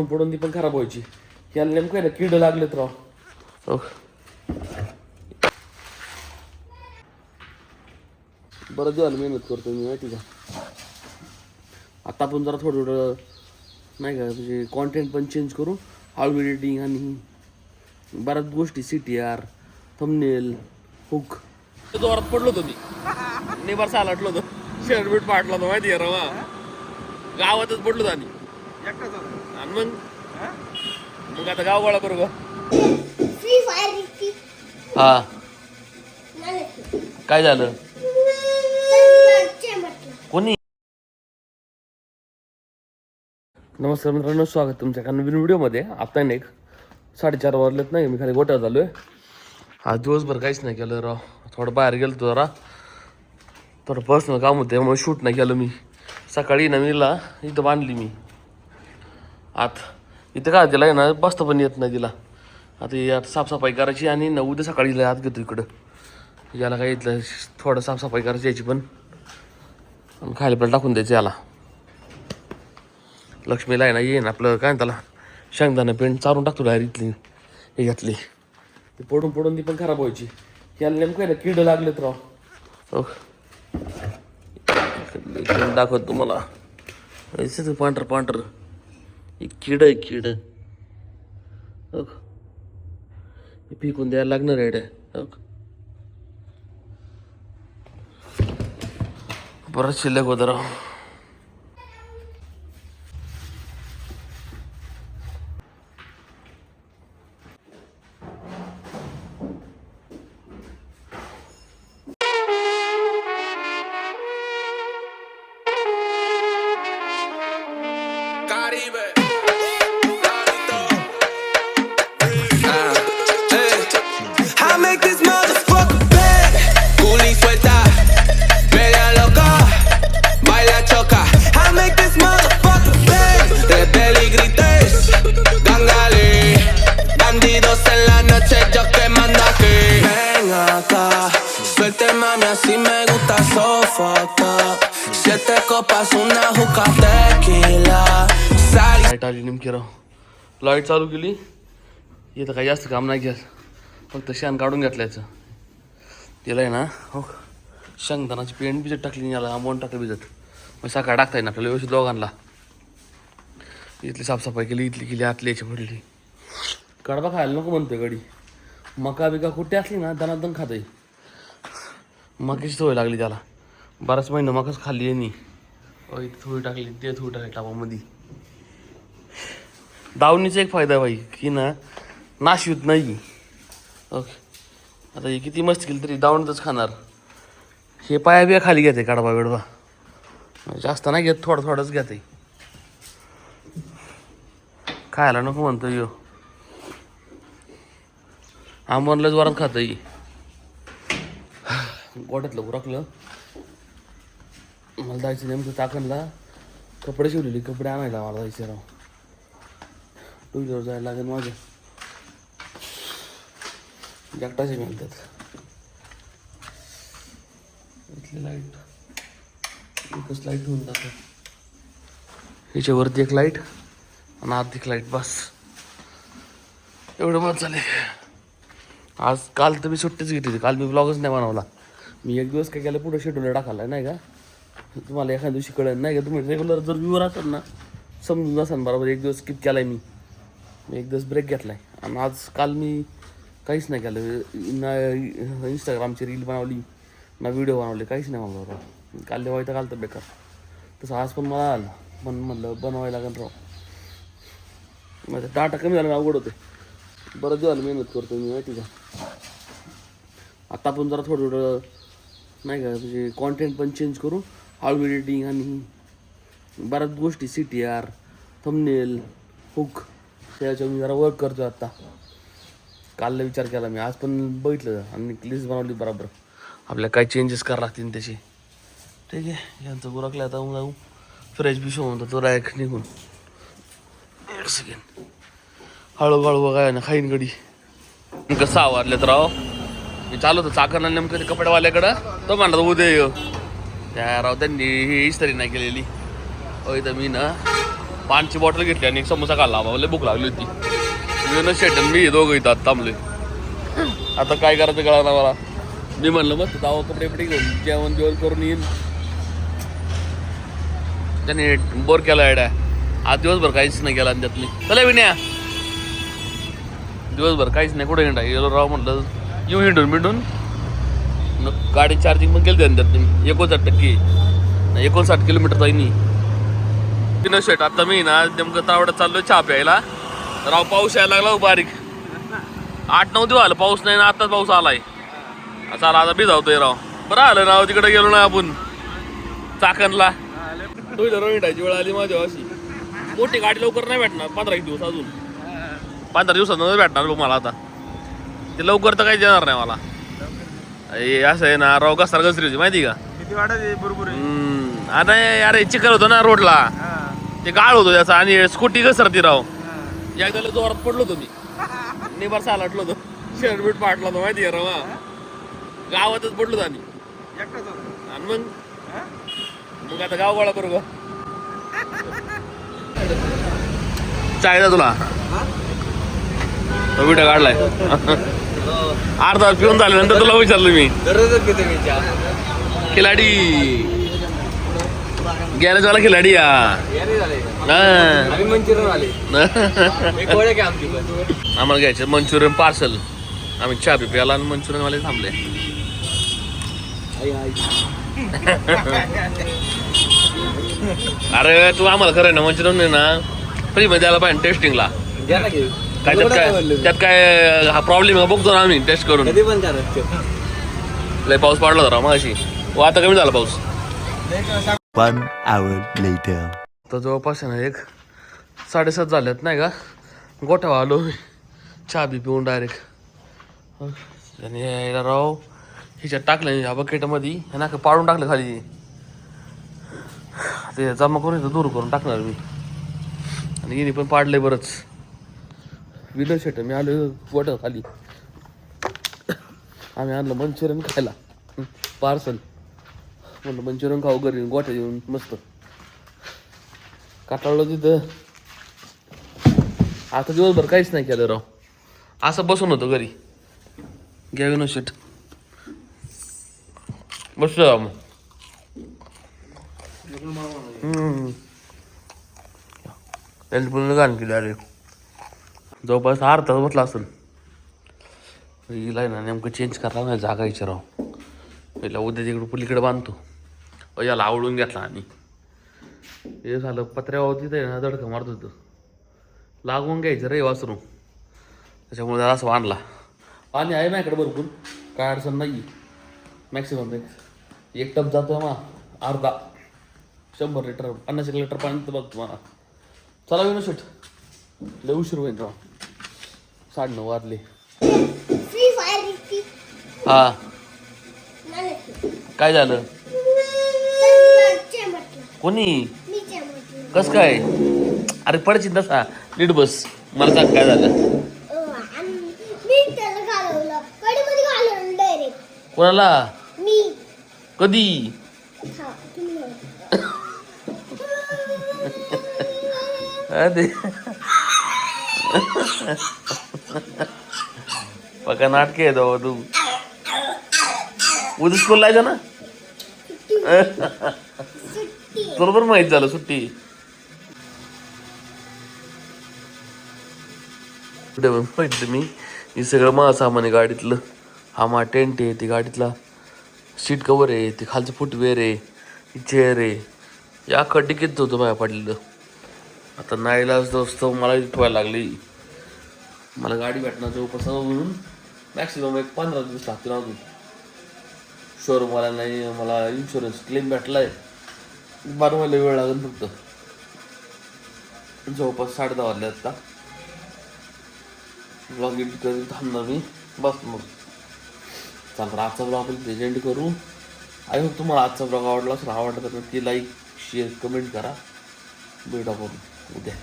पडून ती पण खराब व्हायची. याला नेमकं ना किड लागलेत राव. बरं झालं मेहनत करतो मी माहिती का. आता आपण जरा थोडं थोडं नाही का म्हणजे कॉन्टेंट पण चेंज करू. हळू एडिटिंग आणि बऱ्याच गोष्टी CTR थंबनेल हुक जोरात पडलो होतो मी. नेबार सालाटलो होतो. शर्ट पाटला होतो माहिती आहे रवा. गावातच पडलो होतो आणि मग आता गाव गोळा करू का. हा काय झालं कोणी. नमस्कार मित्रांनो, स्वागत तुमच्या एका नवीन व्हिडिओमध्ये. आता एक 4:30 वाजलेत नाही, मी खाली गोट्यावर झालोय. आज दिवसभर काहीच नाही केलं राव. थोडं बाहेर गेलो जरा, थोडं पर्सनल काम होतं त्यामुळे शूट नाही केलं मी. सकाळी नवीनला इथं बांधली मी आत. इथं काय तिला आहे ना बसता पण येत नाही तिला. आता साफसफाई करायची आणि उद्या सकाळी आत घेतो इकडं. याला काय इथलं थोडं साफसफाई करायची याची पण, आणि खायला पण टाकून द्यायचं याला. लक्ष्मीला आहे ना येईन आपलं काय त्याला शेंगदाणा पेंट चारून टाकतो डायरेक्ट इथली हे घातली. ती पडून ती पण खराब व्हायची. याला नेमकं आहे ना किड लागलेत राव. दाखवत तुम्हाला ऐसे पांढर किड आहे किड. हे फेकून द्यायला लागणार आहे. परत शिल्लक होतं राव. लाईट आली नेमकी राव. लाईट चालू केली. इथं काही जास्त काम नाही केलं, फक्त शेण काढून घेतल्याचं. तिला आहे ना हो शेंगदाणाची पेंट भिजत टाकली, याला आंबवून टाकलं भिजत. मग सकाळ टाकता येईल आपल्याला व्यवस्थित दोघांना. इथली साफसफाई केली, इथली केली, आतली याची पडली. कडबा खायला नको म्हणतोय गडी. मका बिका कुठे असली ना दणादण खाते. मकाची सवय लागली त्याला. बराच महिना मकाच खाल्ली आहे नी. इथे थोडी टाकली, ते थोडी टाकली टापामध्ये. दावणीचा एक फायदा आहे बाई की ना नाश होत नाही. ओके, आता हे किती मस्त केली तरी दावणीतच खाणार. हे पाया बिया खाली घेते कडबा बिडबा, जास्त नाही घेत, थोडंच घेते. खायला नको म्हणतो यो. आंबवनला जोरात खातं ही. गोट्यातलं उरकलं. मला जायचं नेमकं चाकणला. कपडे शिवलेले, कपडे आणायला मला जायचे राव. 2 व्हीलर जायला लागेल माझं. एकटाचे मिळतात. इथली लाईट एकच लाईट होऊन जातं. ह्याच्यावरती एक लाईट आणि आत एक लाईट, बस एवढं मत झाले. काल तर मी सुट्टीच घेतली. काल मी ब्लॉगच नाही बनवला. मी एक दिवस काय केलं पुढे शेड्यूल टाकायला नाही का. तुम्हाला एखाद्या दिवशी कळेल नाही का. तुम्ही रेग्युलर जर व्ह्यूवर असाल ना समजून असाल बरोबर. एक दिवस स्किप केला आहे मी एक दिवस ब्रेक घेतला आहे. आणि काल मी काहीच नाही केलं ना. इंस्टाग्रामची रील बनवली ना, व्हिडिओ बनवले, काहीच नाही मला बरोबर. काल देवायचं काल तर बेकार. तसं आज पण मला आलं, पण म्हणलं बनवायला लागेल राव. माझं डाटा कमी झाला, अवघड होते. बरं झालं मेहनत करतो मी माहिती का. आता आपण जरा थोडं थोडं नाही का म्हणजे कॉन्टेंट पण चेंज करू. हळू एडिटिंग आणि बऱ्याच गोष्टी CTR थंबनेल हुक त्याच्यावर मी जरा वर्क करतो आता. कालला विचार केला मी, आज पण बघितलं आणि लिस्ट बनवली बरोबर. आपल्याला काय चेंजेस करावं लागतील त्याचे. ठीक आहे, यांचं उरकलं आता. जाऊ फ्रेश बिश होऊन तो रायक निघून. एक सेकंड, हळूहळू बघाय ना खाईन गडी. कसं आवरलेत राव. मी चालू होतो चाकरला नेमकं ते कपड्यावाल्याकडं. तो म्हणला उद्या ये. त्या राव त्यांनी ही इस्त्री नाही केलेली. इथं मी ना पानची बॉटल घेतली आणि एक समोसा खाल्ला. मला भूक लागली होती. विनोद शेट आणि मी दोघं इथं थांबले. आता काय करायचं कळा ना मला. मी म्हणलं मस्त जावं कपडे बिपडे घेऊन जेवण करून येईन. त्याने बोर केला आयड्या. आज दिवसभर काहीच नाही केला त्यातली. चला विण्या दिवसभर काहीच नाही कुठे हिंडा गेलो राव. म्हटलं येऊ हिंडून बिंडून. गाडी चार्जिंग पण केली त्यात तुम्ही 59%. 59 किलोमीटर जाईनी. विनोद शेट आता मी ना नेमकं तावड्यात चाललोय चहा प्यायला. राव पाऊस यायला लागला बारीक. 8-9 दिवस आलं पाऊस नाही ना. आत्ताच पाऊस आलाय. चला आता भिजावतोय राव. बरं आलं राव तिकडे गेलो ना आपण चाकणला. टू व्हीलर हिंडायची वेळ आली माझ्या अशी. मोठी गाडी लवकर नाही भेटणार. 15 दिवस अजून 15 दिवसांना भेटणार बघ मला आता. ते लवकर तर काही देणार नाही मला. असं आहे ना राव. घसर घसरी होती माहिती का. बरोबर अरे अरे चिखल होतं ना रोडला. ते गाळ होतो त्याचा आणि स्कूटी घसरती राव. एकदा जोरात पडलो होतो मी. निबार सालाटलो होतो. शर्ट बीट पाटला होतो माहिती आहे राव. गावातच पडलो होतो आणि मग आता गाव गोळा करू का. चाय द्या तुला. विटा काढलाय. अर्धा पिऊन झाल्यानंतर तुला विचारलं मी. खिलाडी गॅरेजवाला खिलाडी या. आम्हाला घ्यायचं मंचुरियन पार्सल. आम्ही चहा बी प्याला आणि मंचुरियन वाले थांबले. अरे तू आम्हाला खरं ना मंचुरियन नाही ना फ्री मध्ये द्यायला पाहिजे टेस्टिंगला. काय त्यात काय हा प्रॉब्लेम आहे बघतो ना आम्ही टेस्ट करून. लय पाऊस पडला होता मग अशी. आता कमी झाला पाऊस. 1 hour later. तर जवळपास ना 7:30 झाल्यात नाही का. गोठ्यावर आलो चहा बी पिऊन डायरेक्ट. आणि यायला राव ह्याच्यात टाकलं ह्या बकेटमध्ये. ह्या नाका पाडून टाकलं खाली. ते जमा करून दूर करून टाकणार मी. आणि हिने पण पाडलंय बरंच. विनोद शेट मी आलो गोठ्या खाली. आम्ही आणलं मंचुरियन खायला पार्सल. म्हणलं मंचुरियन खाऊ घरी गोठ्या येऊन मस्त. काटाळलं तिथं. आता दिवसभर काहीच नाही केलं राव. असं बसून होतो घरी. घ्या विनोद शेट बस मग. गाण केली अरे. जवळपास अर्धा तास बसला असेल. हिला ना नेमकं चेंज करायला नाही जागा विचाराव. पहिला उद्या तिकडे पलीकडे बांधतो. याला आवडून घेतला आणि हे झालं पत्र्यावर तिथे ना दडकं मारत होतं. लागून घ्यायचं रे वासरू. त्याच्यामुळे जरा असं बांधला. पाणी आहे माझ्याकडे भरपूर. काय अडचण नाही. मॅक्सिमम एक टप जातो मग अर्धा 100 लिटर 50 लिटर पाणी तर बघतो मला. चला विनोद शेट लय उशीर होईल राव. 9:30 वाजले. हा काय झालं. कोणी कस काय. अरे पडची तसा नीट बस. मला सांग काय झालं. कोणाला कधी. पक्का नाटके आहे तो तू. उद्या स्कूल लायचं ना. बरोबर माहित झालं सुट्टी. माहिती मी हे सगळं माझं सामान आहे गाडीतलं. हा मा टेंट आहे. ती गाडीतला सीट कवर आहे. ते खालचं फुटवेअर आहे. ही चेअर आहे. या खड्डीकीत होतं माझ्या पडलेलं. आता नाईलाज दोस्त मला ठेवायला लागली. मला गाडी भेटणार जवळपास म्हणून मॅक्सिमम 15 दिवस लागतील अजून. शोरूमवाला नाही मला इन्शुरन्स क्लेम भेटलाय. बनवायला वेळ लागेल फक्त. जवळपास 10:30 वाजले आता. ब्लॉग एडिट करून थांबणार मी बस मग. चालतं आजचा ब्लॉग आपण एंड करू. आय होप तुम्हाला आजचा ब्लॉग आवडला असेल. आवडला तर नक्की लाईक शेअर कमेंट करा. भेटू आपण उद्या.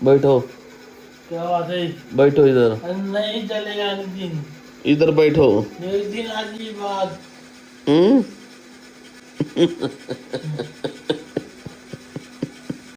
बैठो क्या बात है. बैठो इधर. नहीं चलेगा एक दिन. इधर बैठो. एक दिन आज की बात.